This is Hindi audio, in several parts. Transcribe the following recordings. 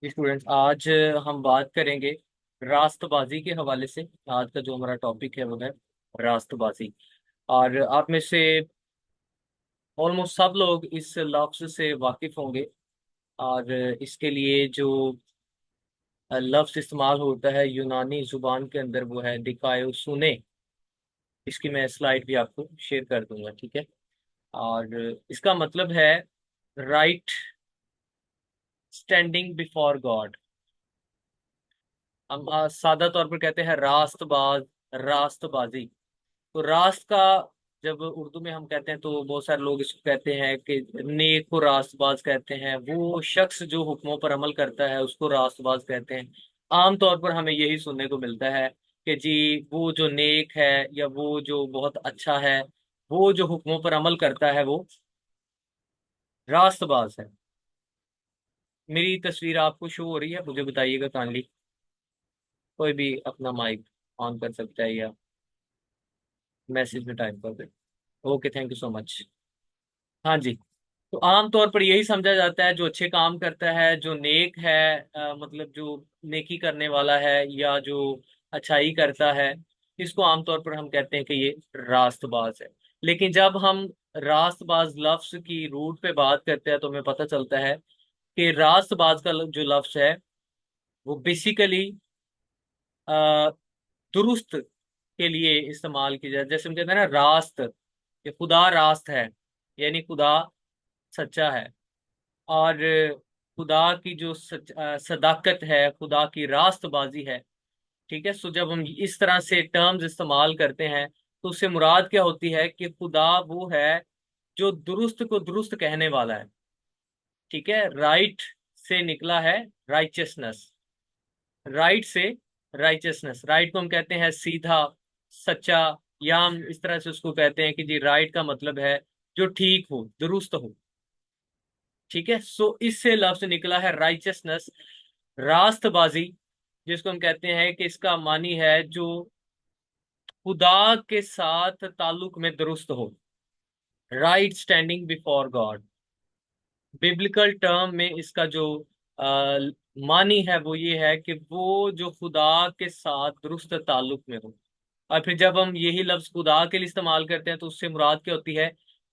स्टूडेंट्स, आज हम बात करेंगे रास्तबाजी के हवाले से। आज का जो हमारा टॉपिक है वो है रास्तबाजी। और आप में से ऑलमोस्ट सब लोग इस लफ्ज से वाकिफ होंगे। और इसके लिए जो लफ्ज इस्तेमाल होता है यूनानी जुबान के अंदर वो है दिकायो सुने। इसकी मैं स्लाइड भी आपको शेयर कर दूंगा, ठीक है। और इसका मतलब है राइट स्टैंडिंग बिफोर गॉड। हम सादा तौर पर कहते हैं रास्तबाज, रास्तबाजी। तो रास्त का जब उर्दू में हम कहते हैं तो बहुत सारे लोग इसको कहते हैं कि नेक को रास्तबाज कहते हैं। वो शख्स जो हुक्मों पर अमल करता है उसको रास्तबाज कहते हैं। आमतौर पर हमें यही सुनने को मिलता है कि जी वो जो नेक है या वो जो बहुत अच्छा है, वो जो हुक्मों पर अमल करता है वो रास्तबाज है। मेरी तस्वीर आपको शो हो रही है? मुझे बताइएगा काइंडली। कोई भी अपना माइक ऑन कर सकता है या मैसेज में टाइप कर दे। Okay, thank you so much. हाँ जी। तो आमतौर पर यही समझा जाता है जो अच्छे काम करता है, जो नेक है, मतलब जो नेकी करने वाला है या जो अच्छाई करता है, इसको आमतौर पर हम कहते हैं कि ये रास्तबाज है। लेकिन जब हम रास्तबाज लफ्ज की रूट पे बात करते हैं तो हमें पता चलता है कि रास्तबाज का जो लफ्ज है वो बेसिकली दुरुस्त के लिए इस्तेमाल किया जाए। जैसे हम कहते हैं ना रास्त, कि खुदा रास्त है, यानी खुदा सच्चा है। और खुदा की जो सदाकत है, खुदा की रास्तबाजी है। ठीक है। सो जब हम इस तरह से टर्म्स इस्तेमाल करते हैं तो उससे मुराद क्या होती है कि खुदा वो है जो दुरुस्त को दुरुस्त कहने वाला है। ठीक है। राइट से निकला है राइचियसनेस, राइट से राइचियसनेस। राइट को हम कहते हैं सीधा, सच्चा, या हम इस तरह से उसको कहते हैं कि जी राइट का मतलब है जो ठीक हो, दुरुस्त हो। ठीक है। सो इससे लफ्ज निकला है राइचियसनेस, रास्तबाजी, जिसको हम कहते हैं कि इसका मानी है जो खुदा के साथ ताल्लुक में दुरुस्त हो, right standing before God. Biblical term में इसका जो आ, मानी है वो ये है कि वो जो खुदा के साथ दुरुस्त ताल्लुक में हो। और फिर जब हम यही लफ्ज खुदा के लिए इस्तेमाल करते हैं तो उससे मुराद क्या होती है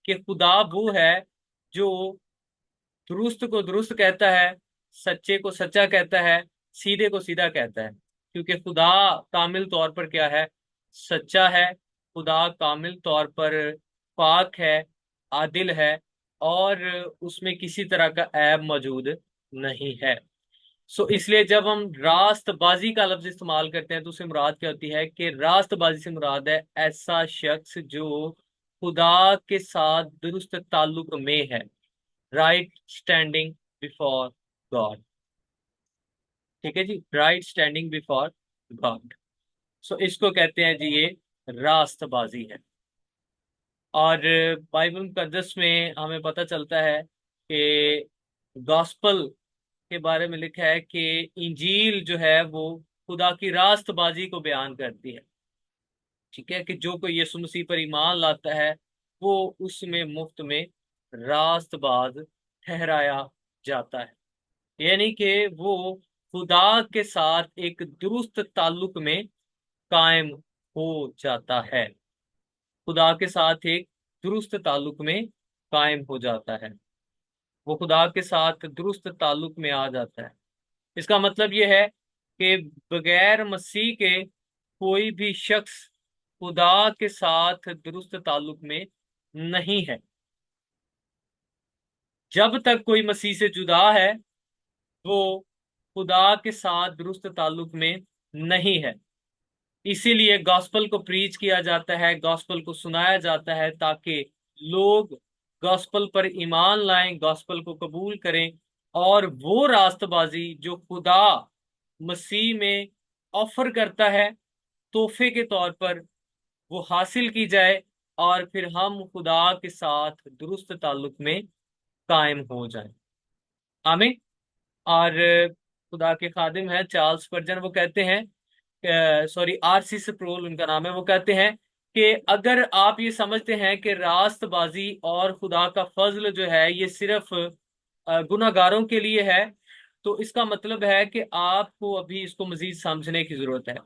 कि खुदा वो है जो दुरुस्त को दुरुस्त कहता है, सच्चे को सच्चा कहता है, सीधे को सीधा कहता है। क्योंकि खुदा कामिल तौर पर क्या है? सच्चा है। खुदा कामिल तौर पर पाक है, आदिल है, और उसमें किसी तरह का ऐब मौजूद नहीं है। सो इसलिए जब हम रास्तबाजी का लफ्ज इस्तेमाल करते हैं तो उससे मुराद क्या होती है कि रास्तबाजी से मुराद है ऐसा शख्स जो खुदा के साथ दुरुस्त ताल्लुक में है, राइट स्टैंडिंग बिफोर गॉड। ठीक है जी, राइट स्टैंडिंग बिफोर गॉड। सो इसको कहते हैं जी ये रास्तबाजी है। और बाइबल मुकद्दस में हमें पता चलता है कि गॉस्पल के बारे में लिखा है कि इंजील जो है वो खुदा की रास्तबाजी को बयान करती है। ठीक है। कि जो कोई यीशु मसीह पर ईमान लाता है वो उसमें मुफ्त में रास्तबाज ठहराया जाता है। यानी कि वो खुदा के साथ एक दुरुस्त ताल्लुक में कायम हो जाता है। खुदा के साथ एक दुरुस्त ताल्लुक में कायम हो जाता है। वो खुदा के साथ दुरुस्त ताल्लुक में आ जाता है। इसका मतलब यह है कि बगैर मसीह के कोई भी शख्स खुदा के साथ दुरुस्त ताल्लुक में नहीं है। जब तक कोई मसीह से जुदा है वो खुदा के साथ दुरुस्त ताल्लुक में नहीं है। इसीलिए गॉस्पल को प्रीच किया जाता है, गॉस्पल को सुनाया जाता है, ताकि लोग गॉस्पल पर ईमान लाएं, गॉस्पल को कबूल करें, और वो रास्तबाजी जो खुदा मसीह में ऑफर करता है तोहफे के तौर पर, वो हासिल की जाए, और फिर हम खुदा के साथ दुरुस्त ताल्लुक में कायम हो जाएं। आमीन। और खुदा के खादिम है चार्ल्स स्पर्जन, वो कहते हैं, सॉरी आरसी स्प्रोल उनका नाम है, वो कहते हैं कि अगर आप ये समझते हैं कि रास्तबाजी और खुदा का फजल जो है ये सिर्फ गुनाहगारों के लिए है, तो इसका मतलब है कि आपको अभी इसको मजीद समझने की जरूरत है।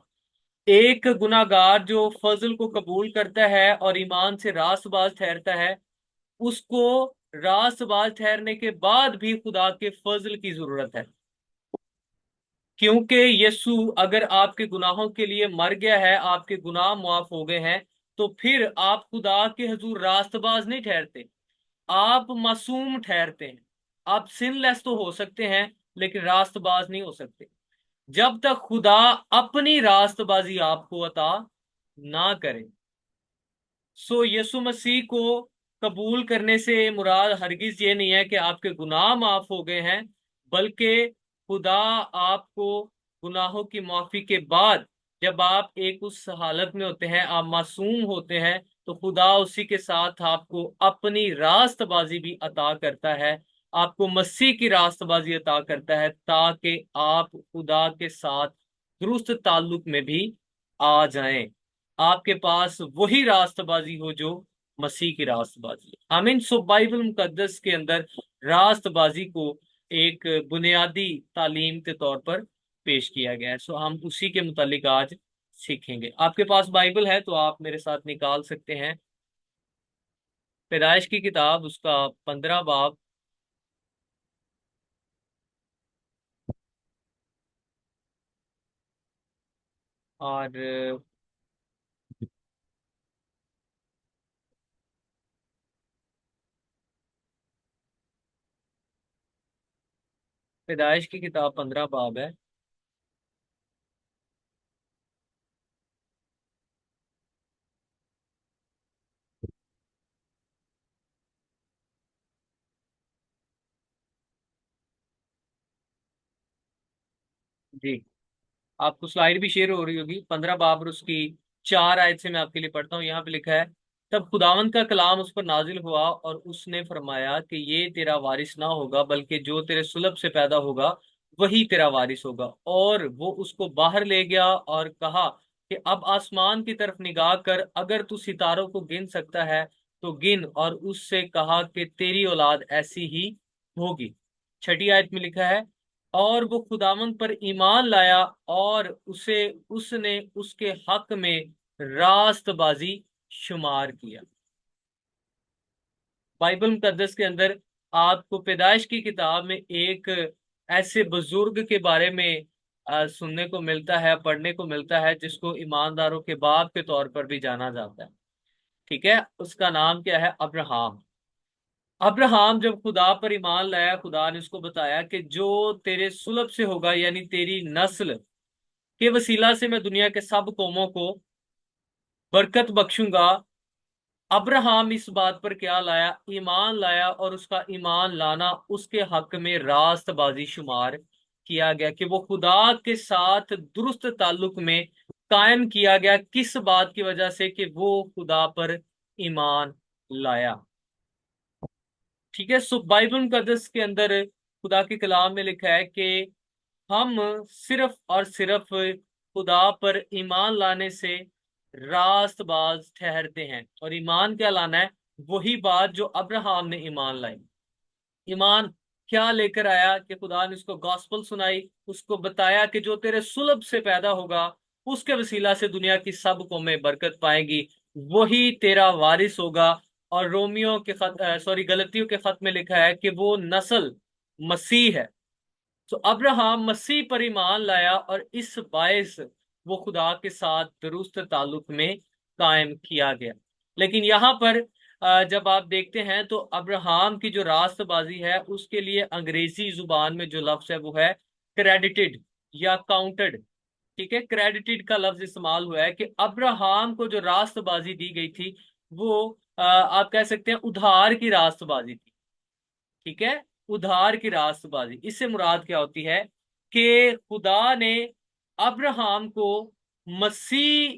एक गुनाहगार जो फजल को कबूल करता है और ईमान से रास्तबाज ठहरता है, उसको रास्तबाज ठहरने के बाद भी खुदा के फजल की जरूरत है। क्योंकि यीशु अगर आपके गुनाहों के लिए मर गया है, आपके गुनाह माफ हो गए हैं, तो फिर आप खुदा के हुजूर रास्तबाज नहीं ठहरते, आप मासूम ठहरते हैं। आप सिनलेस तो हो सकते हैं, लेकिन रास्तबाज नहीं हो सकते जब तक खुदा अपनी रास्तबाजी आपको अता ना करे। सो यीशु मसीह को कबूल करने से मुराद हरगिज ये नहीं है कि आपके गुनाह माफ हो गए हैं, बल्कि खुदा आपको गुनाहों की माफी के बाद, जब आप एक उस हालत में होते हैं, आप मासूम होते हैं, तो खुदा उसी के साथ आपको अपनी रास्तबाजी भी अता करता है, आपको मसीह की रास्तबाजी अता करता है, ताकि आप खुदा के साथ दुरुस्त ताल्लुक में भी आ जाएं। आपके पास वही रास्तबाजी हो जो मसीह की रास्तबाजी है। आमीन। सो बाइबल मुकद्दस के अंदर रास्तबाजी को एक बुनियादी तालीम के तौर पर पेश किया गया है। सो हम उसी के मुतालिक आज सीखेंगे। आपके पास बाइबल है तो आप मेरे साथ निकाल सकते हैं पैदाइश की किताब, उसका 15 बाब। और पैदाइश की किताब 15 बाब है। जी, आपको स्लाइड भी शेयर हो रही होगी। 15 बाब और उसकी 4 आयत से मैं आपके लिए पढ़ता हूँ। यहाँ पे लिखा है, तब खुदावंद का कलाम उस पर नाजिल हुआ और उसने फरमाया कि ये तेरा वारिस ना होगा, बल्कि जो तेरे सुलब से पैदा होगा वही तेरा वारिस होगा। और वो उसको बाहर ले गया और कहा कि अब आसमान की तरफ निगाह कर, अगर तू सितारों को गिन सकता है तो गिन। और उससे कहा कि तेरी औलाद ऐसी ही होगी। 6 आयत में लिखा है, और वो खुदावंद पर ईमान लाया और उसे उसने उसके हक में रास्तबाजी शुमार किया। बाइबल मुकद्दस के अंदर आपको पैदाइश की किताब में एक ऐसे बुजुर्ग के बारे में सुनने को मिलता है, पढ़ने को मिलता है, जिसको ईमानदारों के बाप के तौर पर भी जाना जाता है। ठीक है, उसका नाम क्या है? अब्राहम। अब्राहम जब खुदा पर ईमान लाया, खुदा ने उसको बताया कि जो तेरे सुलब से होगा, यानी तेरी नस्ल के वसीला से मैं दुनिया के सब कौमों को बरकत बख्शूंगा। अब्राहम इस बात पर क्या लाया? ईमान लाया, और उसका ईमान लाना उसके हक में रास्तबाजी शुमार किया गया कि वो खुदा के साथ दुरुस्त ताल्लुक में कायम किया गया। किस बात की वजह से? कि वो खुदा पर ईमान लाया। ठीक है। सो बाइबल मुकद्दस के अंदर खुदा के कलाम में लिखा है कि हम सिर्फ और सिर्फ खुदा पर ईमान लाने से रास्तबाज ठहरते हैं। और ईमान क्या लाना है? वही बात जो अब्राहम ने ईमान लाई। ईमान क्या लेकर आया? कि खुदा ने उसको गॉस्पल सुनाई, उसको बताया कि जो तेरे सुलब से पैदा होगा उसके वसीला से दुनिया की सब कौमें बरकत पाएंगी, वही तेरा वारिस होगा। और रोमियो के खत, सॉरी, गलतियों के खत में लिखा है कि वो नस्ल मसीह है। तो अब्राहम मसीह पर ईमान लाया और इस बायस वो खुदा के साथ दुरुस्त ताल्लुक में कायम किया गया। लेकिन यहाँ पर जब आप देखते हैं तो अब्राहम की जो रास्तबाजी है, उसके लिए अंग्रेजी जुबान में जो लफ्ज है वो है क्रेडिटेड या काउंटेड। ठीक है, क्रेडिटेड का लफ्ज इस्तेमाल हुआ है कि अब्राहम को जो रास्तबाजी दी गई थी वो आप कह सकते हैं उधार की रास्तबाजी थी। ठीक है, उधार की रास्तबाजी। इससे मुराद क्या होती है? कि खुदा ने अब्राहम को मसीह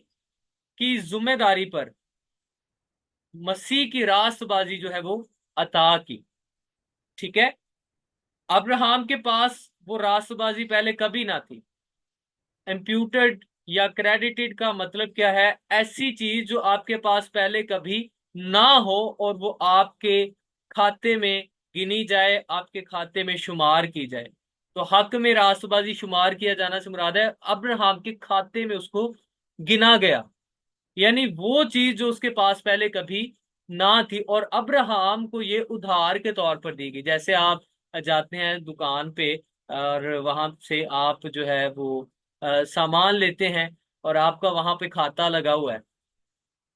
की जिम्मेदारी पर मसीह की रास्तबाजी जो है वो अता की। ठीक है, अब्राहम के पास वो रास्तबाजी पहले कभी ना थी। इम्प्यूटेड या क्रेडिटेड का मतलब क्या है? ऐसी चीज जो आपके पास पहले कभी ना हो और वो आपके खाते में गिनी जाए, आपके खाते में शुमार की जाए। तो हक में रास्तबाजी शुमार किया जाना से मुराद है अब्राहम के खाते में उसको गिना गया, यानी वो चीज जो उसके पास पहले कभी ना थी और अब्राहम को ये उधार के तौर पर दी गई। जैसे आप जाते हैं दुकान पे और वहां से आप जो है वो सामान लेते हैं और आपका वहां पे खाता लगा हुआ है,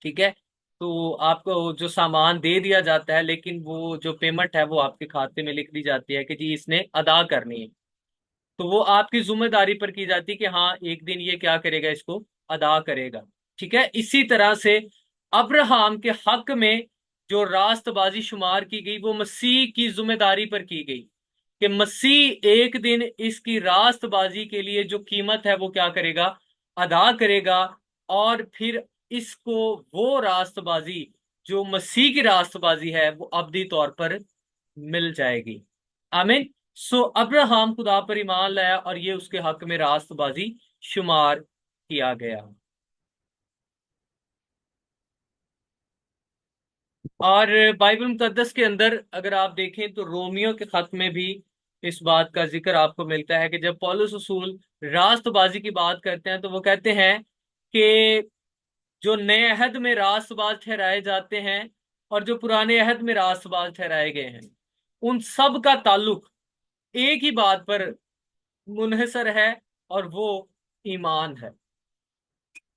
ठीक है। तो आपको जो सामान दे दिया जाता है, लेकिन वो जो पेमेंट है वो आपके खाते में लिख दी जाती है कि जी इसने अदा करनी है। तो वो आपकी जिम्मेदारी पर की जाती है कि हाँ एक दिन ये क्या करेगा, इसको अदा करेगा। ठीक है, इसी तरह से अब्राहम के हक में जो रास्तबाजी शुमार की गई वो मसीह की जिम्मेदारी पर की गई कि मसीह एक दिन इसकी रास्तबाजी के लिए जो कीमत है वो क्या करेगा, अदा करेगा। और फिर इसको वो रास्तबाजी जो मसीह की रास्तबाजी है वो अब्दी तौर पर मिल जाएगी। आमीन। सो अब्राहम खुदा पर ईमान लाया और ये उसके हक में रास्तबाजी शुमार किया गया। और बाइबल मुकद्दस के अंदर अगर आप देखें तो रोमियो के खत में भी इस बात का जिक्र आपको मिलता है कि जब पौलुस रसूल रास्तबाजी की बात करते हैं तो वो कहते हैं कि जो नए अहद में रास्तबाज ठहराए जाते हैं और जो पुराने अहद में रास्तबाज ठहराए गए हैं, उन सब का ताल्लुक एक ही बात पर मुनहसर है और वो ईमान है।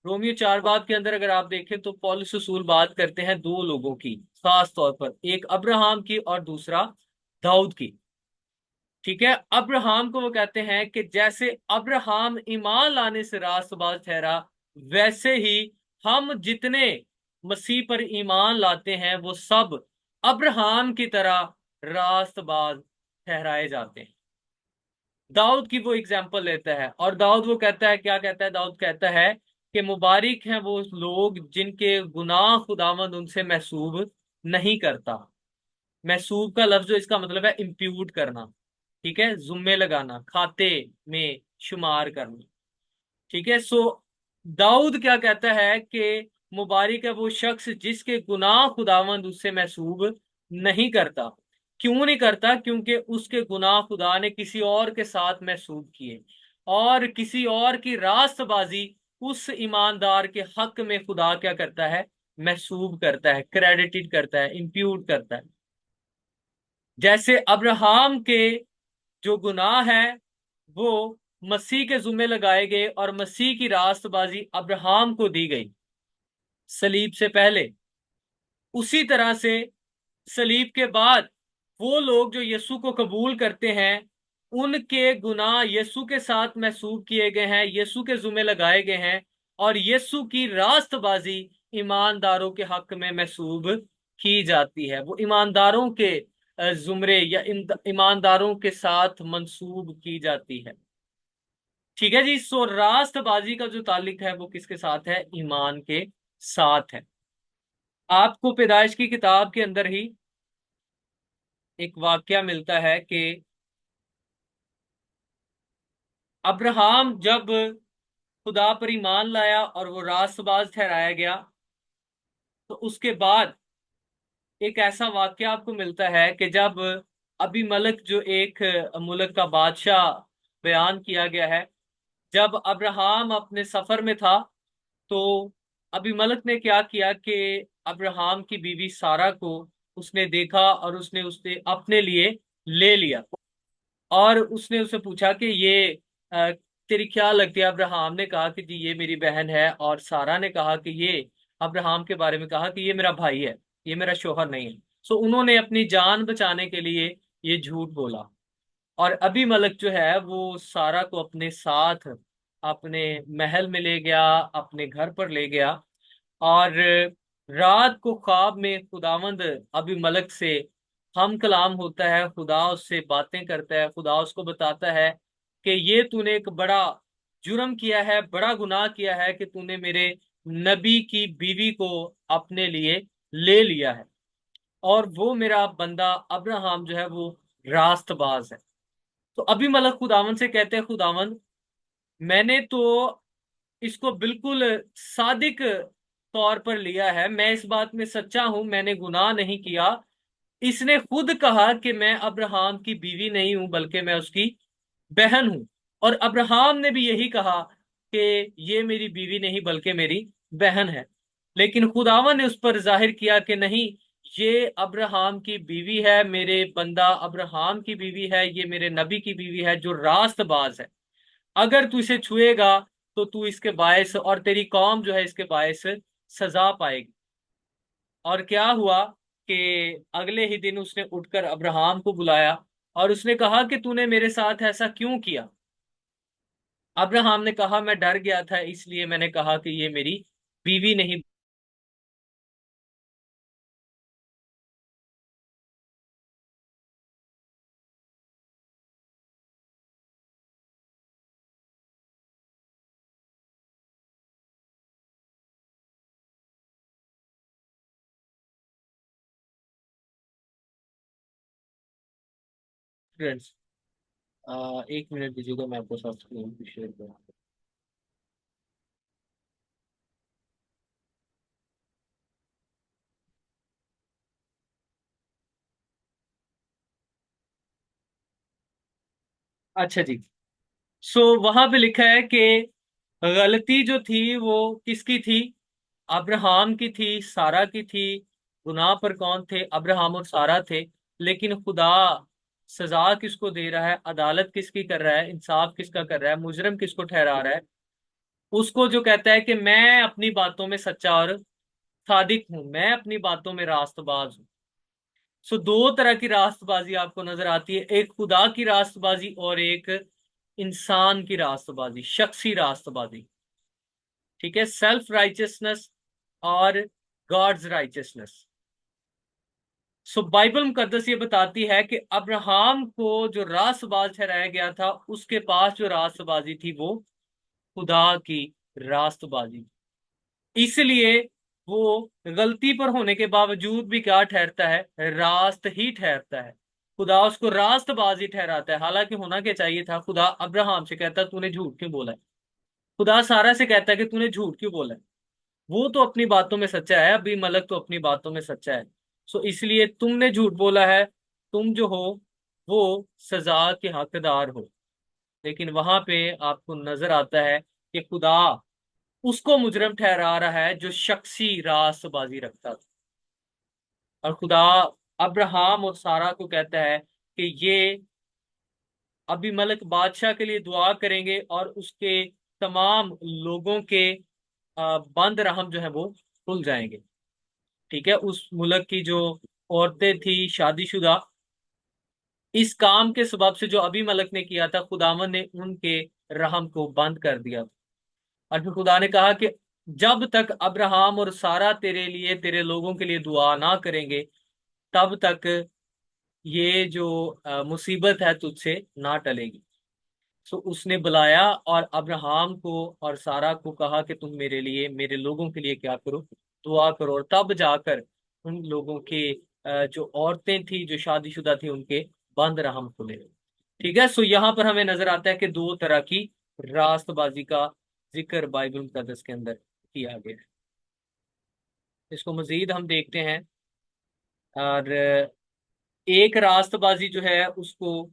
रोमियो 4 बाब के अंदर अगर आप देखें तो पौलुस रसूल बात करते हैं दो लोगों की, खास तौर पर एक अब्राहम की और दूसरा दाऊद की। ठीक है, अब्राहम को वो कहते हैं कि जैसे अब्राहम ईमान लाने से रास्तबाज ठहरा, वैसे ही हम जितने मसीह पर ईमान लाते हैं वो सब अब्राहम की तरह रास्तबाज ठहराए जाते हैं। दाऊद की वो एग्जाम्पल लेता है और दाऊद वो कहता है, क्या कहता है, दाऊद कहता है कि मुबारिक हैं वो लोग जिनके गुनाह खुदावंद उनसे महसूब नहीं करता। महसूब का लफ्ज जो इसका मतलब है इम्प्यूट करना, ठीक है, जुम्मे लगाना, खाते में शुमार करना। ठीक है। सो दाऊद क्या कहता है कि मुबारिक है वो शख्स जिसके गुनाह खुदावंद उससे महसूब नहीं करता। क्यों नहीं करता? क्योंकि उसके गुनाह खुदा ने किसी और के साथ महसूब किए और किसी और की रास्तबाजी उस ईमानदार के हक में खुदा क्या करता है, महसूब करता है, क्रेडिटेड करता है, इम्प्यूट करता है। जैसे अब्राहम के जो गुनाह है वो मसीह के जुम्मे लगाए गए और मसीह की रास्तबाजी अब्राहम को दी गई सलीब से पहले, उसी तरह से सलीब के बाद वो लोग जो यीशु को कबूल करते हैं उनके गुनाह यीशु के साथ महसूब किए गए हैं, यीशु के जुम्मे लगाए गए हैं और यीशु की रास्तबाजी ईमानदारों के हक में महसूब की जाती है। वो ईमानदारों के जुमरे या ईमानदारों के साथ मंसूब की जाती है। ठीक है जी। सो रास्तबाजी का जो ताल्लुक है वो किसके साथ है? ईमान के साथ है। आपको पैदाइश की किताब के अंदर ही एक वाक्या मिलता है कि अब्राहम जब खुदा पर ईमान लाया और वो रास्तबाज ठहराया गया, तो उसके बाद एक ऐसा वाक्य आपको मिलता है कि जब अबीमलक जो एक मुल्क का बादशाह बयान किया गया है, जब अब्राहम अपने सफर में था तो अबीमलक ने क्या किया कि अब्राहम की बीवी सारा को उसने देखा और उसने उसने अपने लिए ले लिया और उसने उससे पूछा कि ये तेरी क्या लगती है? अब्राहम ने कहा कि जी ये मेरी बहन है और सारा ने कहा कि ये, अब्राहम के बारे में कहा कि ये मेरा भाई है, ये मेरा शोहर नहीं है। सो उन्होंने अपनी जान बचाने के लिए ये झूठ बोला और अबीमलक जो है वो सारा को अपने साथ अपने महल में ले गया, अपने घर पर ले गया और रात को ख्वाब में खुदावंद अबीमलक से हम कलाम होता है, खुदा उससे बातें करता है, खुदा उसको बताता है कि ये तूने एक बड़ा जुर्म किया है, बड़ा गुनाह किया है कि तूने मेरे नबी की बीवी को अपने लिए ले लिया है और वो मेरा बंदा अब्राहम जो है वो रास्तबाज है। तो अबीमलक खुदावन से कहते हैं, खुदावन मैंने तो इसको बिल्कुल सादिक तौर पर लिया है, मैं इस बात में सच्चा हूं, मैंने गुनाह नहीं किया। इसने खुद कहा कि मैं अब्राहम की बीवी नहीं हूं बल्कि मैं उसकी बहन हूं। और अब्राहम ने भी यही कहा कि ये मेरी बीवी नहीं बल्कि मेरी बहन है। लेकिन खुदावन ने उस पर जाहिर किया कि नहीं, ये अब्राहम की बीवी है, मेरे बंदा अब्राहम की बीवी है, ये मेरे नबी की बीवी है जो रास्तबाज है। अगर तू इसे छुएगा तो तू इसके बायस और तेरी कौम जो है इसके बायस सजा पाएगी। और क्या हुआ कि अगले ही दिन उसने उठकर अब्राहम को बुलाया और उसने कहा कि तूने मेरे साथ ऐसा क्यों किया। अब्राहम ने कहा, मैं डर गया था इसलिए मैंने कहा कि ये मेरी बीवी नहीं। फ्रेंड्स, 1 मिनट दीजिएगा, मैं आपको साथ स्क्रीन शेयर करूँ। अच्छा जी। सो वहां पे लिखा है कि गलती जो थी वो किसकी थी? अब्राहम की थी, सारा की थी। गुनाह पर कौन थे? अब्राहम और सारा थे। लेकिन खुदा सजा किसको दे रहा है? अदालत किसकी कर रहा है? इंसाफ किसका कर रहा है? मुजरम किसको ठहरा रहा है? उसको जो कहता है कि मैं अपनी बातों में सच्चा और सादिक हूं, मैं अपनी बातों में रास्तबाज हूं। सो दो तरह की रास्तबाजी आपको नजर आती है, एक खुदा की रास्तबाजी और एक इंसान की रास्तबाजी, शख्सी रास्तबाजी। ठीक है, सेल्फ राइचियसनेस और गॉड्स राइचियसनेस। सो बाइबल मुकद्दस ये बताती है कि अब्राहम को जो रास्तबाज ठहराया गया था, उसके पास जो रास्तबाजी थी वो खुदा की रास्तबाजी। इसलिए वो गलती पर होने के बावजूद भी क्या ठहरता है? रास्त ही ठहरता है। खुदा उसको रास्तबाज ही ठहराता है। हालांकि होना क्या चाहिए था, खुदा अब्राहम से कहता तूने झूठ क्यों बोला है। खुदा सारा से कहता है कि तूने झूठ क्यों बोला है। वो तो अपनी बातों में सच्चा है, अभी मलक तो अपनी बातों में सच्चा है। सो इसलिए तुमने झूठ बोला है, तुम जो हो वो सजा के हकदार हो। लेकिन वहां पे आपको नजर आता है कि खुदा उसको मुजरम ठहरा रहा है जो शख्सी रास्तबाजी रखता था। और खुदा अब्राहम और सारा को कहता है कि ये अभी मलक बादशाह के लिए दुआ करेंगे और उसके तमाम लोगों के बंद रहम जो है वो खुल जाएंगे। ठीक है, उस मुल्क की जो औरतें थी शादीशुदा, इस काम के सबब से जो अभी मलक ने किया था, खुदावन ने उनके रहम को बंद कर दिया। और फिर खुदा ने कहा कि जब तक अब्राहम और सारा तेरे लिए, तेरे लोगों के लिए दुआ ना करेंगे, तब तक ये जो मुसीबत है तुझसे ना टलेगी। सो उसने बुलाया और अब्राहम को और सारा को कहा कि तुम मेरे लिए, मेरे लोगों के लिए क्या करो? दुआ करो। और तब जाकर उन लोगों के जो औरतें थी जो शादीशुदा थी उनके बंद रहम खुले। ठीक है, सो यहाँ पर हमें नजर आता है कि दो तरह की रास्तबाजी का जिक्र बाइबल मुकद्दस के अंदर किया गया है। इसको मजीद हम देखते हैं। और एक रास्तबाजी जो है उसको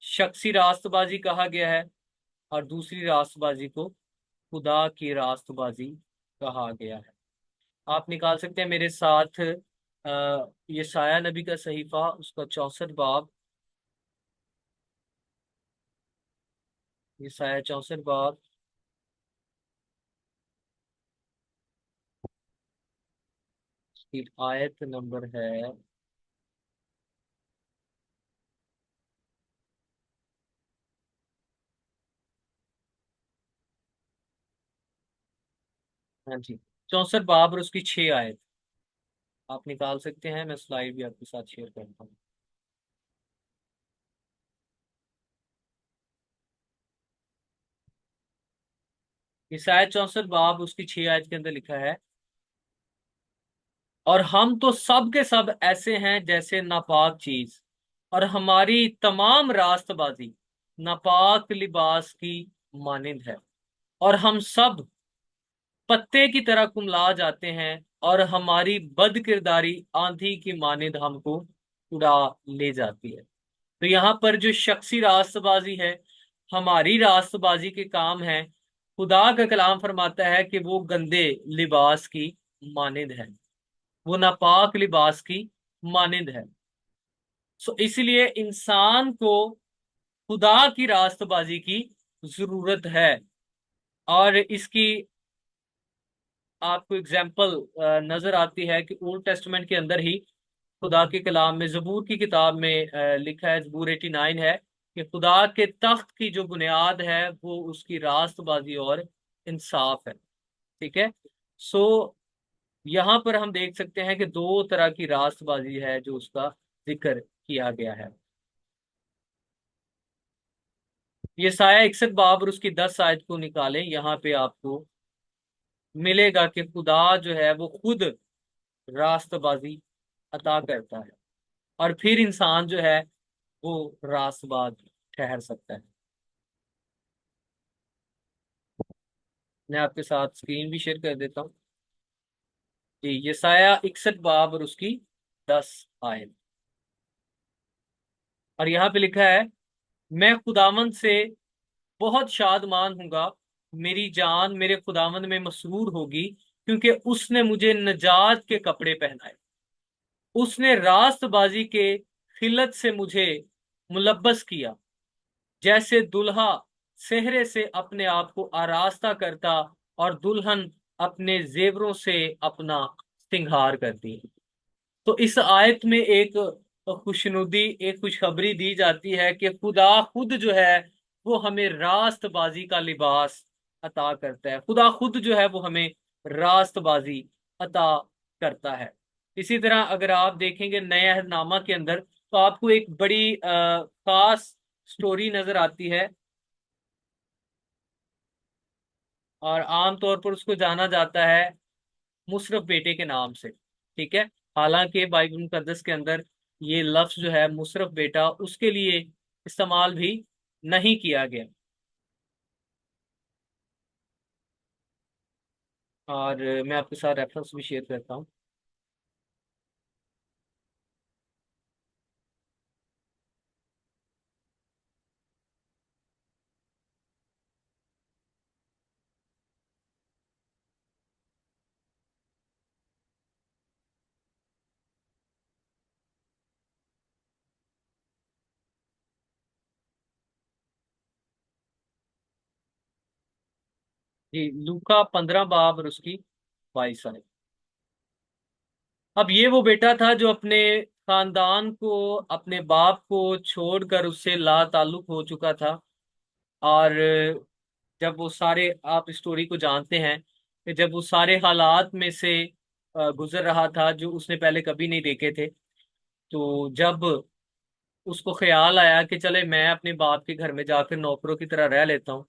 शख्सी रास्तबाजी कहा गया है और दूसरी रास्तबाजी को खुदा की रास्तबाजी कहा गया है। आप निकाल सकते हैं मेरे साथ यशायाह नबी का सहीफा, उसका 64 बाब। यशायाह 64 बाब, की आयत नंबर है। हाँ जी, 64 बाब और उसकी 6 आयत। आप निकाल सकते हैं, मैं स्लाइड भी आपके साथ शेयर करता हूँ। यशायाह 64 बाब उसकी 6 आयत के अंदर लिखा है, और हम तो सब के सब ऐसे हैं जैसे नापाक चीज, और हमारी तमाम रास्तबाजी नापाक लिबास की मानिंद है। और हम सब पत्ते की तरह कुमला जाते हैं, और हमारी बदकिरदारी आंधी की मानिंद हमको उड़ा ले जाती है। तो यहाँ पर जो शख्सी रास्तबाजी है हमारी रास्तबाजी के काम है। खुदा का कलाम फरमाता है कि वो गंदे लिबास की मानिंद है, वो नापाक लिबास की मानिंद है। सो इसलिए इंसान को खुदा की रास्तबाजी की जरूरत है। और इसकी आपको एग्जाम्पल नजर आती है कि ओल्ड टेस्टमेंट के अंदर ही खुदा के कलाम में, जबूर की किताब में लिखा है, जबूर 89 है कि खुदा के तख्त की जो बुनियाद है वो उसकी रास्तबाजी और इंसाफ है। ठीक है। सो यहाँ पर हम देख सकते हैं कि दो तरह की रास्तबाजी है जो उसका जिक्र किया गया है। ये साया 61 बाब और उसकी 10 आयत को निकालें, यहाँ पे आपको मिलेगा कि खुदा जो है वो खुद रास्तबाजी अता करता है, और फिर इंसान जो है वो रास्तबाज ठहर सकता है। मैं आपके साथ स्क्रीन भी शेयर कर देता हूँ। जी, यसाया 61 बाब और उसकी 10 आयत। और यहाँ पे लिखा है, मैं खुदावंद से बहुत शादमान हूंगा, मेरी जान मेरे खुदावंद में मसरूर होगी, क्योंकि उसने मुझे नजात के कपड़े पहनाए, उसने रास्तबाजी के खिलत से मुझे मुलब्बस किया, जैसे दुल्हा सेहरे से अपने आप को आरास्ता करता और दुल्हन अपने जेवरों से अपना श्रृंगार करती है। तो इस आयत में एक खुशनुदी, एक खुशखबरी दी जाती है कि खुदा खुद जो है वो हमें रास्तबाजी का लिबास अता करता है। खुदा खुद जो है वो हमें रास्तबाजी अता करता है। इसी तरह अगर आप देखेंगे नए अहदनामा के अंदर, तो आपको एक बड़ी खास स्टोरी नजर आती है, और आमतौर पर उसको जाना जाता है मुशरफ बेटे के नाम से। ठीक है। हालांकि बाइबल मुकद्दस के अंदर ये लफ्ज जो है मुशरफ बेटा उसके लिए इस्तेमाल भी नहीं किया गया। और मैं आपके साथ रेफरेंस भी शेयर करता हूँ। जी, लूका 15 बाब और उसकी 22 आयत। अब ये वो बेटा था जो अपने खानदान को, अपने बाप को छोड़कर उससे ला ताल्लुक हो चुका था। और जब वो सारे, आप स्टोरी को जानते हैं कि जब वो सारे हालात में से गुजर रहा था जो उसने पहले कभी नहीं देखे थे, तो जब उसको ख्याल आया कि चले मैं अपने बाप के घर में जाकर नौकरों की तरह रह लेता हूँ,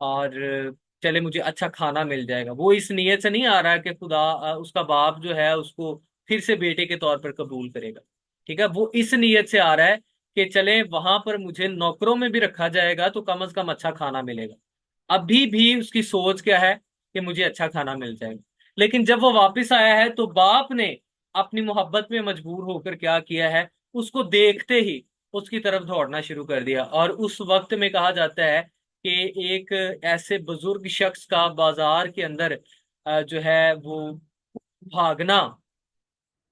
और चले मुझे अच्छा खाना मिल जाएगा। वो इस नीयत से नहीं आ रहा है कि खुदा उसका बाप जो है उसको फिर से बेटे के तौर पर कबूल करेगा। ठीक है। वो इस नीयत से आ रहा है कि चले वहां पर मुझे नौकरों में भी रखा जाएगा तो कम से कम अच्छा खाना मिलेगा। अभी भी उसकी सोच क्या है कि मुझे अच्छा खाना मिल जाएगा। लेकिन जब वो वापस आया है तो बाप ने अपनी मोहब्बत में मजबूर होकर क्या किया है, उसको देखते ही उसकी तरफ दौड़ना शुरू कर दिया। और उस वक्त में कहा जाता है कि एक ऐसे बुजुर्ग शख्स का बाजार के अंदर जो है वो भागना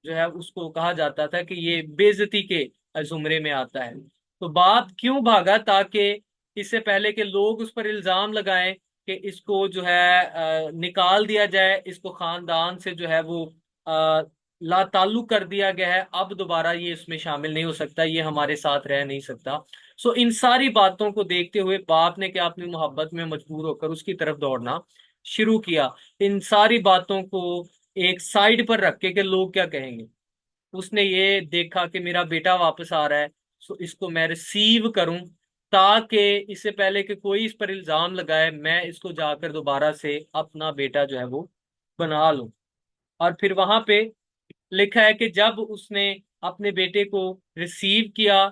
जो है उसको कहा जाता था कि ये बेइज्जती के जुमरे में आता है। तो बाप क्यों भागा? ताकि इससे पहले कि लोग उस पर इल्जाम लगाएं कि इसको जो है निकाल दिया जाए, इसको खानदान से जो है वो अ, ला ताल्लुक कर दिया गया है, अब दोबारा ये इसमें शामिल नहीं हो सकता, ये हमारे साथ रह नहीं सकता। सो इन सारी बातों को देखते हुए बाप ने क्या अपनी मोहब्बत में मजबूर होकर उसकी तरफ दौड़ना शुरू किया। इन सारी बातों को एक साइड पर रख के कि लोग क्या कहेंगे, उसने ये देखा कि मेरा बेटा वापस आ रहा है, सो इसको मैं रिसीव करूं, ताकि इससे पहले कि कोई इस पर इल्जाम लगाए मैं इसको जाकर दोबारा से अपना बेटा जो है वो बना लूं। और फिर वहां पे लिखा है कि जब उसने अपने बेटे को रिसीव किया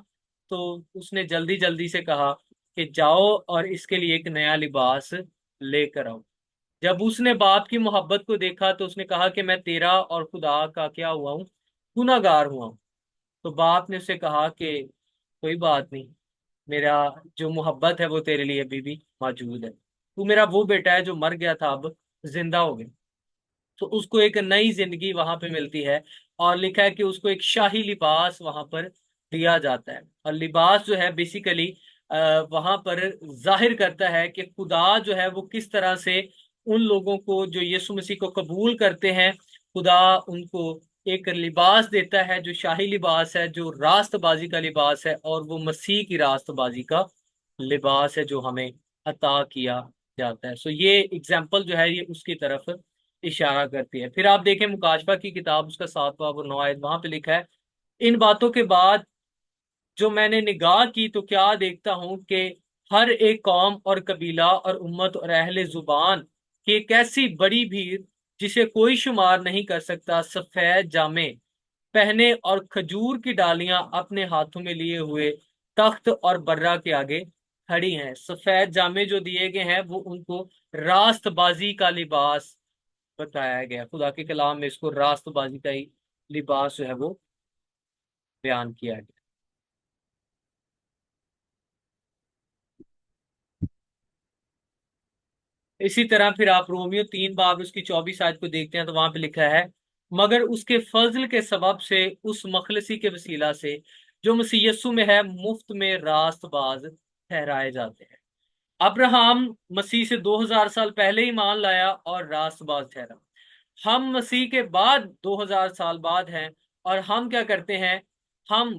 तो उसने जल्दी जल्दी से कहा कि जाओ और इसके लिए एक नया लिबास लेकर आओ। जब उसने बाप की मोहब्बत को देखा तो उसने कहा कि मैं तेरा और खुदा का क्या हुआ हूँ, गुनाहगार हुआ हूँ। तो बाप ने उसे कहा कि कोई बात नहीं, मेरा जो मोहब्बत है वो तेरे लिए अभी भी मौजूद है। तू मेरा वो बेटा है जो मर गया था, अब जिंदा हो गया। तो उसको एक नई जिंदगी वहां पे मिलती है। और लिखा है कि उसको एक शाही लिबास वहां पर दिया जाता है। और लिबास जो है बेसिकली वहां पर जाहिर करता है कि खुदा जो है वो किस तरह से उन लोगों को जो यीशु मसीह को कबूल करते हैं, खुदा उनको एक लिबास देता है जो शाही लिबास है, जो रास्तबाजी का लिबास है, और वो मसीह की रास्तबाजी का लिबास है जो हमें अता किया जाता है। सो ये एग्जाम्पल जो है ये उसकी तरफ इशारा करती है। फिर आप देखें मुकाशफा की किताब, उसका 7 बाब और 9 आयत, वहां पे लिखा है, इन बातों के बाद जो मैंने निगाह की तो क्या देखता हूं कि हर एक कौम और कबीला और उम्मत और अहले जुबान की एक ऐसी बड़ी भीड़ जिसे कोई शुमार नहीं कर सकता, सफेद जामे पहने और खजूर की डालियां अपने हाथों में लिए हुए तख्त और बर्रा के आगे खड़ी हैं। सफेद जामे जो दिए गए हैं वो उनको रास्तबाजी का लिबास बताया गया। खुदा के कलाम में इसको रास्तबाजी का ही लिबास जो है वो बयान किया गया। इसी तरह फिर आप रोमियो 3 बाब उसकी 24 आयत को देखते हैं तो वहां पे लिखा है, मगर उसके फजल के सबब से उस मखलसी के वसीला से जो मसीह यस्सु में है मुफ्त में रास्तबाज ठहराए जाते हैं। अब्राहम मसीह से 2000 साल पहले ही मान लाया और रास्तबाज ठहरा। हम मसीह के बाद 2000 साल बाद हैं, और हम क्या करते हैं? हम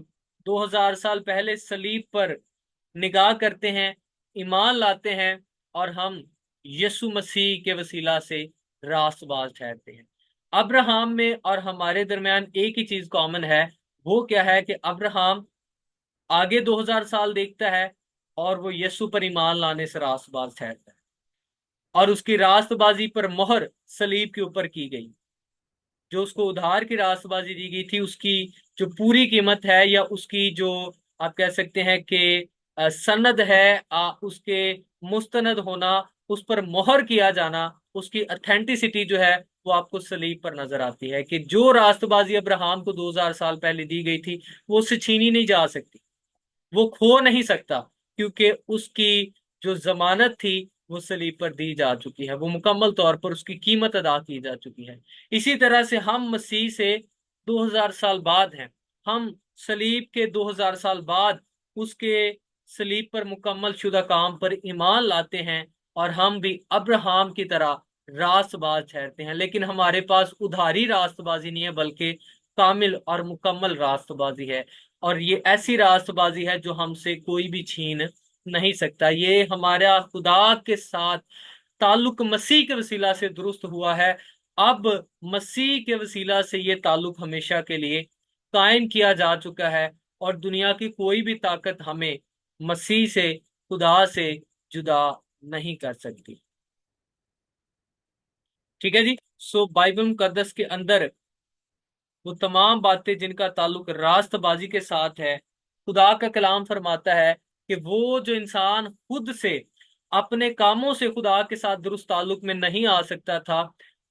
2000 साल पहले सलीब पर निगाह करते हैं, ईमान लाते हैं, और हम यीशु मसीह के वसीला से रास्तबाज ठहरते हैं। अब्राहम में और हमारे दरमियान एक ही चीज कॉमन है। वो क्या है कि अब्राहम आगे 2000 साल देखता है और वो यीशु पर ईमान लाने से रास्तबाज ठहरता है, और उसकी रास्तबाजी पर मोहर सलीब के ऊपर की गई। जो उसको उधार की रास्तबाजी दी गई थी उसकी जो पूरी कीमत है, या उसकी जो आप कह सकते हैं कि सनद है, उसके मुस्तनद होना, उस पर मोहर किया जाना, उसकी अथेंटिसिटी जो है वो आपको सलीब पर नजर आती है कि जो रास्तबाजी अब्राहम को 2000 साल पहले दी गई थी वो उससे छीनी नहीं जा सकती, वो खो नहीं सकता, क्योंकि उसकी जो जमानत थी वो सलीब पर दी जा चुकी है, वो मुकम्मल तौर पर उसकी कीमत अदा की जा चुकी है। इसी तरह से हम मसीह से 2000 साल बाद हैं। हम सलीब के 2000 साल बाद उसके सलीब पर मुकम्मल शुदा काम पर ईमान लाते हैं, और हम भी अब्राहम की तरह रास्तबाज ठहरते हैं। लेकिन हमारे पास उधारी रास्तबाजी नहीं है, बल्कि कामिल और मुकम्मल रास्तबाजी है। और ये ऐसी रास्तबाजी है जो हमसे कोई भी छीन नहीं सकता। ये हमारा खुदा के साथ ताल्लुक मसीह के वसीला से दुरुस्त हुआ है। अब मसीह के वसीला से ये ताल्लुक हमेशा के लिए कायम किया जा चुका है, और दुनिया की कोई भी ताकत हमें मसीह से, खुदा से जुदा नहीं कर सकती। ठीक है जी। सो बाइबल मुकद्दस के अंदर वो तमाम बातें जिनका ताल्लुक रास्तबाजी के साथ है, खुदा का कलाम फरमाता है कि वो जो इंसान खुद से अपने कामों से खुदा के साथ दुरुस्त ताल्लुक में नहीं आ सकता था,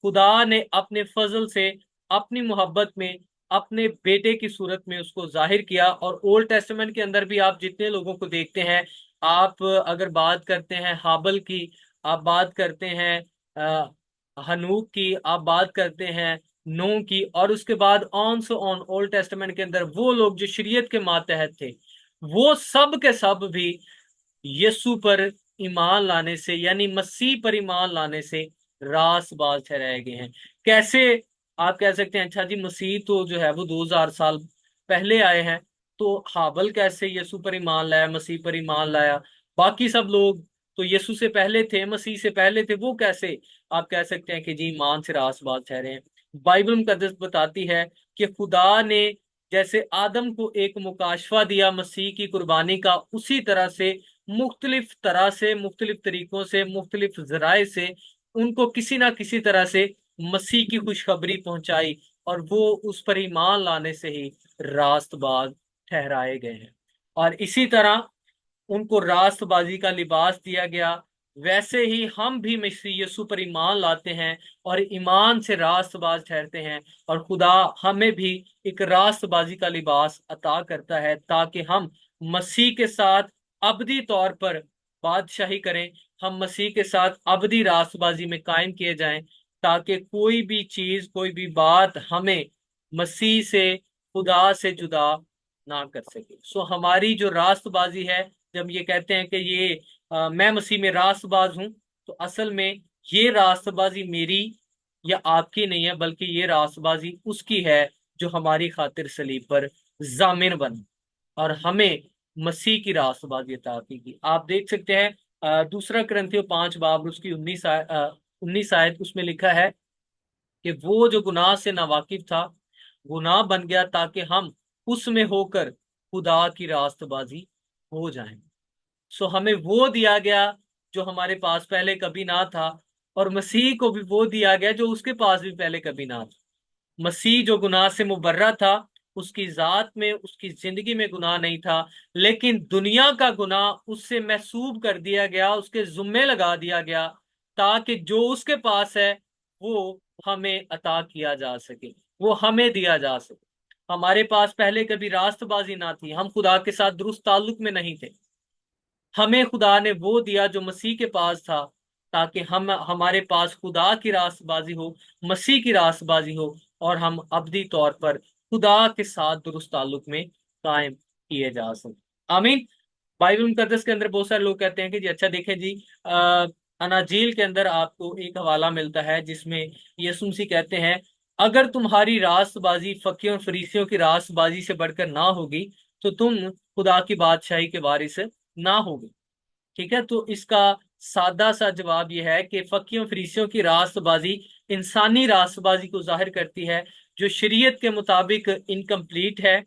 खुदा ने अपने फजल से, अपनी मोहब्बत में, अपने बेटे की सूरत में उसको जाहिर किया। और ओल्ड टेस्टामेंट के अंदर भी आप जितने लोगों को देखते हैं, आप अगर बात करते हैं हाबल की, आप बात करते हैं हनूक की, आप बात करते हैं नूह की, और उसके बाद on so on old testament के अंदर वो लोग जो शरीयत के मातहत थे, वो सब के सब भी यीशु पर ईमान लाने से, यानी मसीह पर ईमान लाने से रासबाज ठहराए गए हैं। कैसे? आप कह सकते हैं अच्छा जी मसीह तो जो है वो 2000 साल पहले आए हैं, तो हाबल कैसे यीशु पर ईमान लाया, मसीह पर ईमान लाया? बाकी सब लोग तो यीशु से पहले थे, मसीह से पहले थे, वो कैसे आप कह सकते हैं कि जी ईमान से रासबाज ठहरे हैं? बाइबल मुकद्दस बताती है कि खुदा ने जैसे आदम को एक मुकाशफा दिया मसीह की कुर्बानी का, उसी तरह से मुख्तलिफ तरह से, मुख्तलिफ तरीकों से, मुख्तलिफ जराए से उनको किसी ना किसी तरह से मसीह की खुशखबरी पहुंचाई, और वो उस पर ईमान लाने से ही रास्तबाज ठहराए गए हैं। और इसी तरह उनको रास्तबाजी का लिबास दिया गया। वैसे ही हम भी मसीह यीशु पर ईमान लाते हैं और ईमान से रास्तबाज ठहरते हैं, और खुदा हमें भी एक रास्तबाजी का लिबास अता करता है ताकि हम मसीह के साथ अबदी तौर पर बादशाही करें, हम मसीह के साथ अबदी रास्तबाजी में कायम किए जाएं, ताकि कोई भी चीज, कोई भी बात हमें मसीह से, खुदा से जुदा ना कर सके। सो हमारी जो रास्तबाजी है, जब ये कहते हैं कि ये मैं मसीह में रास्तबाज हूं, तो असल में ये रास्तबाजी मेरी या आपकी नहीं है, बल्कि ये रास्तबाजी उसकी है जो हमारी खातिर सलीब पर जामिन बना और हमें मसीह की रास्तबाजी अता की। आप देख सकते हैं दूसरा करंथियों 5 बाब उसकी 19 आयत, उसमें लिखा है कि वो जो गुनाह से नावाकिफ था, गुनाह बन गया ताकि हम उसमें होकर खुदा की रास्तबाजी हो जाएं। सो हमें वो दिया गया जो हमारे पास पहले कभी ना था, और मसीह को भी वो दिया गया जो उसके पास भी पहले कभी ना था। मसीह जो गुनाह से मुबर्रा था, उसकी जात में, उसकी जिंदगी में गुनाह नहीं था, लेकिन दुनिया का गुनाह उससे महसूब कर दिया गया, उसके जुम्मे लगा दिया गया, ताकि जो उसके पास है वो हमें अता किया जा सके, वो हमें दिया जा सके। हमारे पास पहले कभी रास्तबाजी ना थी, हम खुदा के साथ दुरुस्त ताल्लुक में नहीं थे, हमें खुदा ने वो दिया जो मसीह के पास था, ताकि हम, हमारे पास खुदा की रास्तबाजी हो, मसीह की रास्तबाजी हो, और हम अबदी तौर पर खुदा के साथ दुरुस्त ताल्लुक में कायम किए जा सके। आमीन। बाइबल मुकद्दस के अंदर बहुत सारे लोग कहते हैं कि जी अच्छा देखें जी, अनाजील के अंदर आपको एक हवाला मिलता है जिसमें यीशु मसीह कहते हैं, अगर तुम्हारी रास्तबाजी फकीरों और फरीसियों की रास्तबाजी से बढ़कर ना होगी, तो तुम खुदा की बादशाही के वारिस ना होगे। ठीक है, तो इसका सादा सा जवाब यह है कि फकीयों फरीसियों की रास्तबाजी इंसानी रास्तबाजी को जाहिर करती है, जो शरीयत के मुताबिक इनकम्प्लीट है।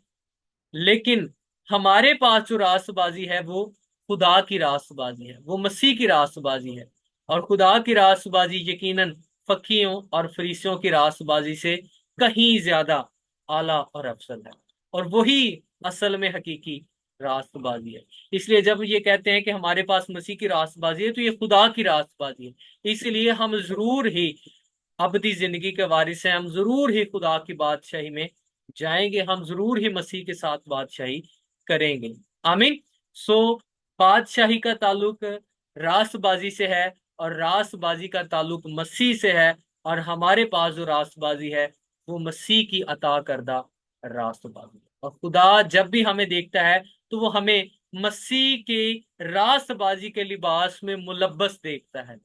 लेकिन हमारे पास जो रास्तबाजी है वो खुदा की रास्तबाजी है, वो मसीह की रास्तबाजी है। और खुदा की रास्तबाजी यकीनन फकीयों और फरीसियों की रास्तबाजी से कहीं ज्यादा आला और अफसल है, और वही असल में हकीकी रास्तबाजी है। इसलिए जब ये कहते हैं कि हमारे पास मसीह की रास्तबाजी है, तो ये खुदा की रास्तबाजी है। इसलिए हम जरूर ही अबदी जिंदगी के वारिस हैं, हम जरूर ही खुदा की बादशाही में जाएंगे, हम जरूर ही मसीह के साथ बादशाही करेंगे। आमीन। सो बादशाही का ताल्लुक रास्तबाजी से है, और रास्तबाजी का ताल्लुक मसीह से है, और हमारे पास जो रास्तबाजी है वो मसीह की अता करदा रास्तबाजी है। और खुदा जब भी हमें देखता है तो वो हमें मसीह के रास्तबाजी के लिबास में मुलब्बस देखता है।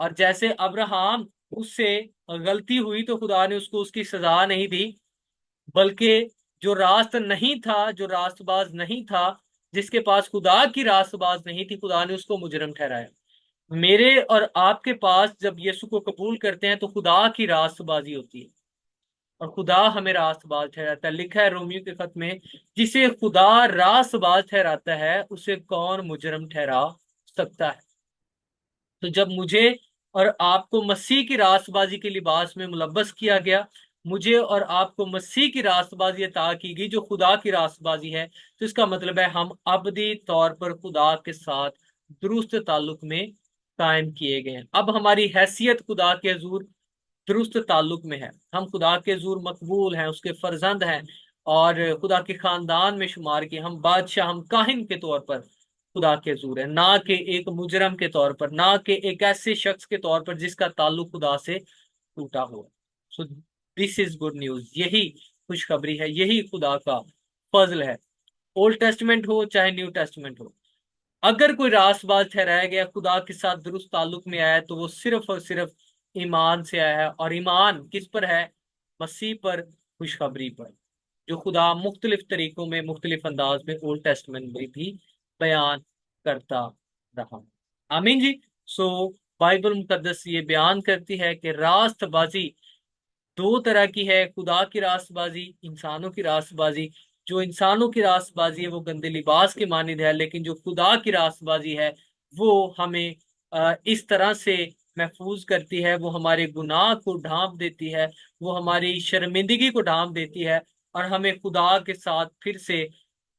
और जैसे अब्राहम, उससे गलती हुई तो खुदा ने उसको उसकी सजा नहीं दी, बल्कि जो रास्त नहीं था, जो रास्तबाज नहीं था, जिसके पास खुदा की रास्तबाज नहीं थी, खुदा ने उसको मुजरम ठहराया। मेरे और आपके पास जब यीशु को कबूल करते हैं तो खुदा की रास्तबाजी होती है, और खुदा हमें रास्तबाज ठहराता है। लिखा है रोमियो के खत में, जिसे खुदा रास्तबाज ठहराता है उसे कौन मुजरम ठहरा सकता है। तो जब मुझे और आपको मसीह की रास्तबाजी के लिबास में मुलब्बस किया गया, मुझे और आपको मसीह की रास्तबाजी अता की गई जो खुदा की रास्तबाजी है, तो इसका मतलब है हम अबदी तौर पर खुदा के साथ दुरुस्त ताल्लुक में कायम किए गए हैं। अब हमारी हैसियत खुदा के हजूर दुरुस्त ताल्लुक में है, हम खुदा के हजूर मकबूल हैं, उसके फर्जंद हैं, और खुदा के खानदान में शुमार किए, हम बादशाह, हम काहिन के तौर पर खुदा के हजूर है, ना कि एक मुजरम के तौर पर, ना कि एक ऐसे शख्स के तौर पर जिसका ताल्लुक खुदा से टूटा हुआ। So this is good news, यही खुशखबरी है, यही खुदा का फजल है। ओल्ड टेस्टमेंट हो चाहे न्यू टेस्टमेंट हो, अगर कोई रास्तबाज ठहराया गया, खुदा के साथ दुरुस्त ताल्लुक में आया है, तो वो सिर्फ और सिर्फ ईमान से आया है। और ईमान किस पर है? मसीह पर, खुशखबरी पर, जो खुदा मुख्तलिफ तरीकों में, मुख्तलिफ अंदाज में ओल्ड टेस्टमेंट में भी बयान करता रहा। आमीन जी। सो बाइबल मुकद्दस ये बयान करती है कि रास्तबाजी दो तरह की है, खुदा की रास्तबाजी, इंसानों की रास्तबाजी। जो इंसानों की रास्तबाजी है वो गंदे लिबास के मानिंद है, लेकिन जो खुदा की रास्तबाजी है वो हमें इस तरह से महफूज करती है, वो हमारे गुनाह को ढांप देती है, वो हमारी शर्मिंदगी को ढांप देती है, और हमें खुदा के साथ फिर से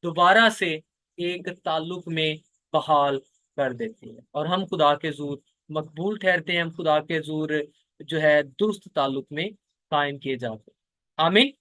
दोबारा से एक ताल्लुक में बहाल कर देती है, और हम खुदा के जूर मकबूल ठहरते हैं, हम खुदा के जूर जो है दुरुस्त ताल्लुक में कायम किए जाते हैं। आमीन।